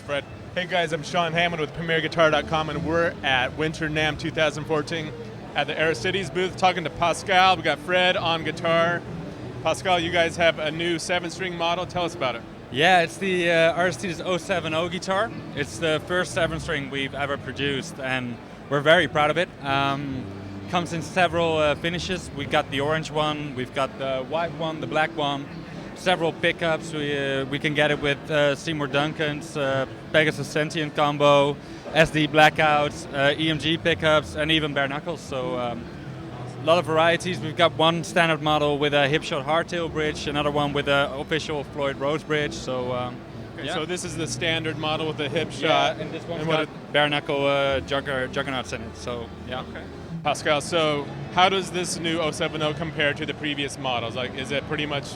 Fred. Hey guys, I'm Sean Hammond with PremierGuitar.com, and we're at Winter NAMM 2014 at the Aristides booth talking to Pascal. We got Fred on guitar. Pascal, you guys have a new 7-string model. Tell us about it. Yeah, it's the Aristides 070 guitar. It's the first 7-string we've ever produced, and we're very proud of it. Comes in several finishes. We've got the orange one, we've got the white one, the black one, several pickups. We can get it with Seymour Duncan's Pegasus Sentient combo, SD blackouts, EMG pickups, and even bare knuckles. So a lot of varieties. We've got one standard model with a hipshot hardtail bridge, another one with an official Floyd Rose bridge. So Okay, so this is the standard model with the hip yeah, shot. and this one's got bare knuckle juggernauts in it. So yeah. Okay. Pascal, so how does this new 070 compare to the previous models? Like, is it pretty much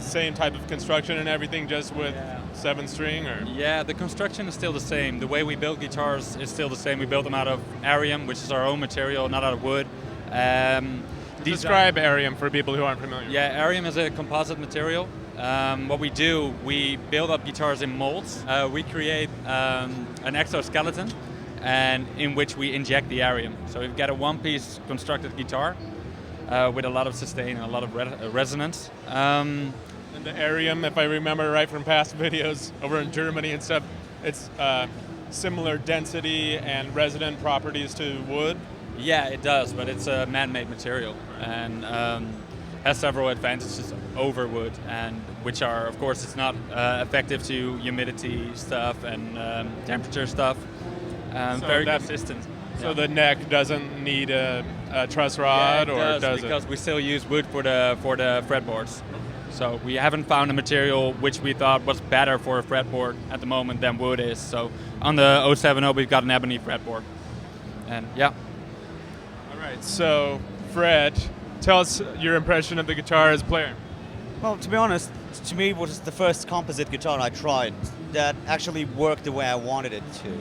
same type of construction and everything, just with 7-string, or? Yeah, the construction is still the same. The way we build guitars is still the same. We build them out of Arium, which is our own material, not out of wood. Describe Arium for people who aren't familiar. Yeah, Arium is a composite material. What we do, we build up guitars in molds. We create an exoskeleton, and in which we inject the Arium. So we've got a one-piece constructed guitar with a lot of sustain and a lot of resonance. And the Arium, if I remember right from past videos over in Germany and stuff, it's similar density and resonant properties to wood. Yeah, it does, but it's a man-made material and has several advantages over wood, and which are, of course, it's not effective to humidity stuff and temperature stuff. So very consistent. So the neck doesn't need a truss rod, yeah, or does it? Because we still use wood for the fretboards. So we haven't found a material which we thought was better for a fretboard at the moment than wood is. So on the 070 we've got an ebony fretboard. And yeah. All right, so Fred, tell us your impression of the guitar as a player. Well, to be honest, to me it was the first composite guitar I tried that actually worked the way I wanted it to.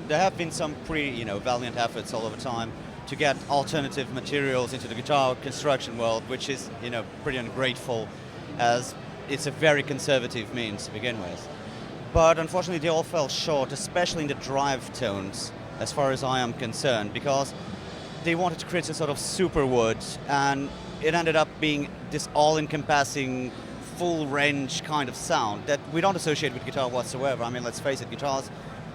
There have been some pretty, valiant efforts all over time to get alternative materials into the guitar construction world, which is, pretty ungrateful, as it's a very conservative means to begin with. But unfortunately, they all fell short, especially in the drive tones, as far as I am concerned, because they wanted to create a sort of super wood, and it ended up being this all-encompassing, full-range kind of sound that we don't associate with guitar whatsoever. I mean, let's face it, guitars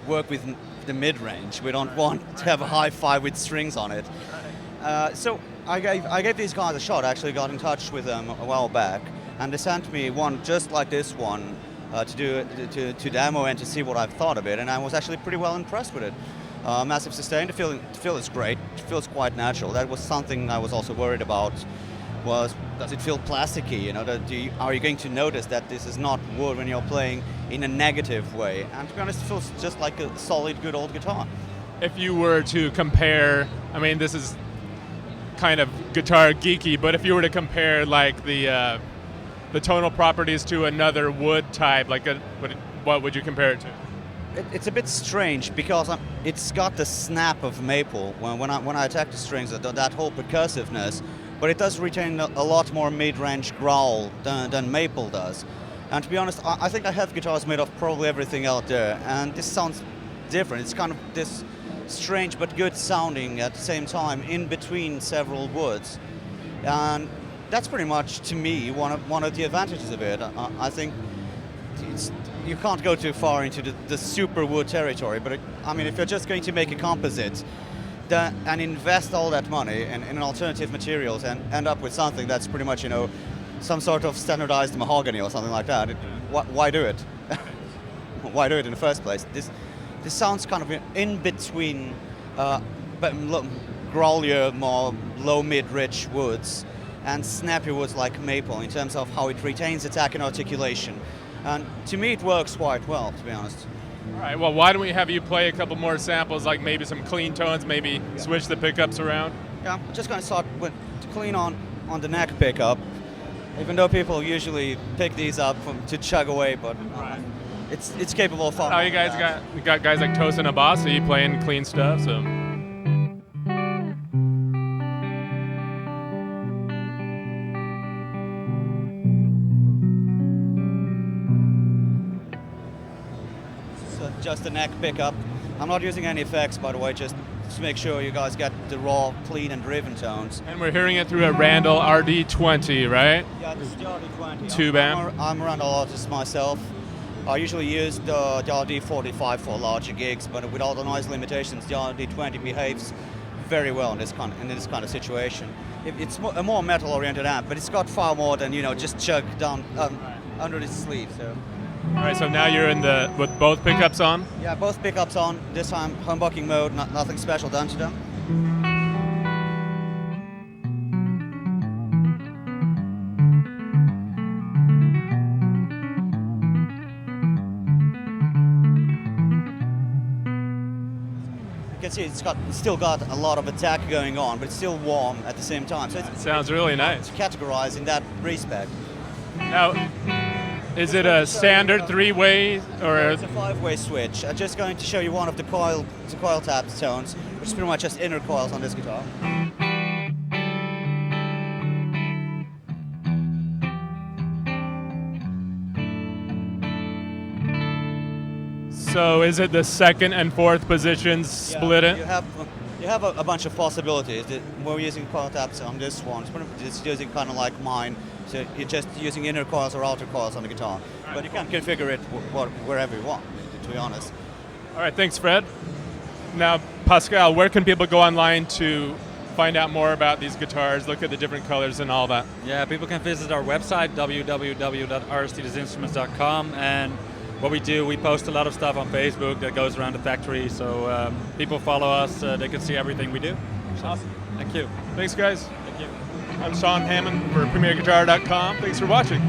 work with the mid-range. We don't want to have a hi-fi with strings on it. So I gave these guys a shot. I actually got in touch with them a while back, and they sent me one just like this one to demo and to see what I've thought of it, and I was actually pretty well impressed with it. Massive sustain. The feel is great. It feels quite natural. That was something I was also worried about. Does it feel plasticky? Are you going to notice that this is not wood when you're playing in a negative way? And to be honest, it feels just like a solid, good old guitar. If you were to compare, I mean, this is kind of guitar geeky, but if you were to compare like the tonal properties to another wood type, like what would you compare it to? It's a bit strange because it's got the snap of maple when I attack the strings, that whole percussiveness. But it does retain a lot more mid-range growl than maple does. And to be honest, I think I have guitars made of probably everything out there, and this sounds different. It's kind of this strange but good sounding at the same time in between several woods. And that's pretty much, to me, one of the advantages of it. I think you can't go too far into the super wood territory, but I mean, if you're just going to make a composite, and invest all that money in alternative materials and end up with something that's pretty much, some sort of standardized mahogany or something like that. Why do it? Why do it in the first place? This sounds kind of in between growlier, more low mid-rich woods and snappy woods like maple in terms of how it retains attack and articulation. And to me, it works quite well, to be honest. All right, well, why don't we have you play a couple more samples, like maybe some clean tones, maybe switch the pickups around? Yeah, I'm just going to start with clean on the neck pickup, even though people usually pick these up to chug away, but it's capable of fun. Oh, you guys got guys like Tosin Abasi playing clean stuff, so. just the neck pickup. I'm not using any effects, by the way, just to make sure you guys get the raw, clean and driven tones. And we're hearing it through a Randall RD20, right? Yeah, this is the RD20. Tube amp. I'm a Randall artist myself. I usually use the RD45 for larger gigs, but with all the noise limitations, the RD20 behaves very well in this kind of situation. It's a more metal-oriented amp, but it's got far more than just chug down under the sleeve. So. All right, so now you're with both pickups on? Yeah, both pickups on. This time humbucking mode, nothing special done to them. You can see it's still got a lot of attack going on, but it's still warm at the same time. So It sounds really nice. It's categorized in that respect. Now, is it a standard three-way or? It's a five-way switch. I'm just going to show you one of the coil tap tones, which is pretty much just inner coils on this guitar. So is it the second and fourth positions split it? You have a bunch of possibilities. We're using coil taps on this one. It's using kind of like mine. So you're just using inner coils or outer coils on the guitar. But you can configure it wherever you want, to be honest. All right, thanks, Fred. Now, Pascal, where can people go online to find out more about these guitars, look at the different colors and all that? Yeah, people can visit our website, www.aristidesinstruments.com, and what we do, we post a lot of stuff on Facebook that goes around the factory, so people follow us, they can see everything we do. Awesome. Thank you. Thanks, guys. Thank you. I'm Sean Hammond for PremierGuitar.com. Thanks for watching.